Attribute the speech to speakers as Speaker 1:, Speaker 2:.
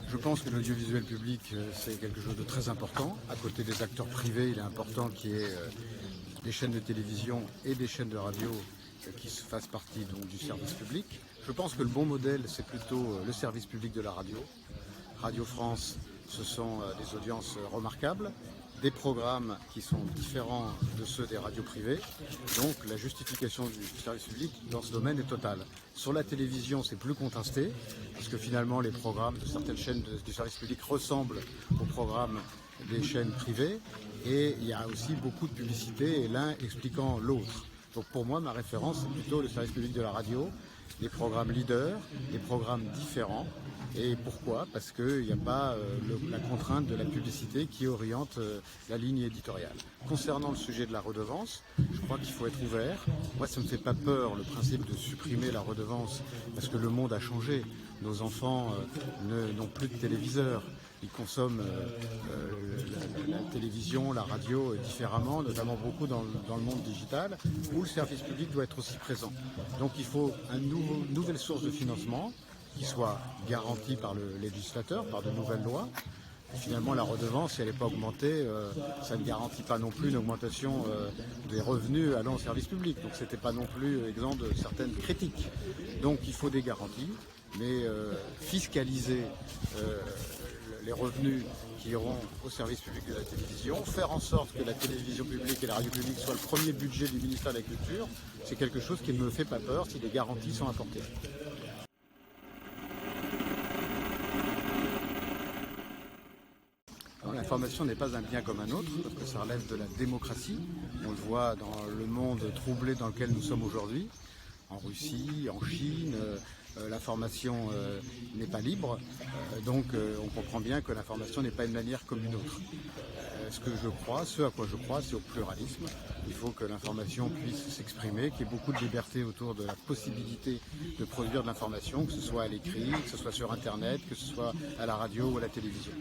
Speaker 1: Je pense que l'audiovisuel public, c'est quelque chose de très important. À côté des acteurs privés, il est important qu'il y ait des chaînes de télévision et des chaînes de radio qui fassent partie donc, du service public. Je pense que le bon modèle, c'est plutôt le service public de la radio. Radio France, ce sont des audiences remarquables, des programmes qui sont différents de ceux des radios privées. Donc la justification du service public dans ce domaine est totale. Sur la télévision, c'est plus contesté, parce que finalement les programmes de certaines chaînes du service public ressemblent aux programmes des chaînes privées. Et il y a aussi beaucoup de publicité, et l'un expliquant l'autre. Donc pour moi, ma référence, c'est plutôt le service public de la radio, des programmes leaders, des programmes différents. Et pourquoi? Parce qu'il n'y a pas la contrainte de la publicité qui oriente la ligne éditoriale. Concernant le sujet de la redevance, je crois qu'il faut être ouvert. Moi, ça ne me fait pas peur le principe de supprimer la redevance, parce que le monde a changé. Nos enfants n'ont plus de téléviseurs. Ils consomment la télévision, la radio différemment, notamment beaucoup dans le monde digital, où le service public doit être aussi présent. Donc il faut une nouvelle source de financement qui soit garantie par le législateur, par de nouvelles lois. Et finalement, la redevance, si elle n'est pas augmentée, ça ne garantit pas non plus une augmentation des revenus allant au service public. Donc c'était pas non plus exempt de certaines critiques. Donc il faut des garanties, mais fiscaliser les revenus qui iront au service public de la télévision, faire en sorte que la télévision publique et la radio publique soient le premier budget du ministère de la Culture, c'est quelque chose qui ne me fait pas peur si des garanties sont apportées. L'information n'est pas un bien comme un autre, parce que ça relève de la démocratie. On le voit dans le monde troublé dans lequel nous sommes aujourd'hui. En Russie, en Chine, l'information n'est pas libre. Donc on comprend bien que l'information n'est pas une manière comme une autre. Ce à quoi je crois, c'est au pluralisme. Il faut que l'information puisse s'exprimer, qu'il y ait beaucoup de liberté autour de la possibilité de produire de l'information, que ce soit à l'écrit, que ce soit sur Internet, que ce soit à la radio ou à la télévision.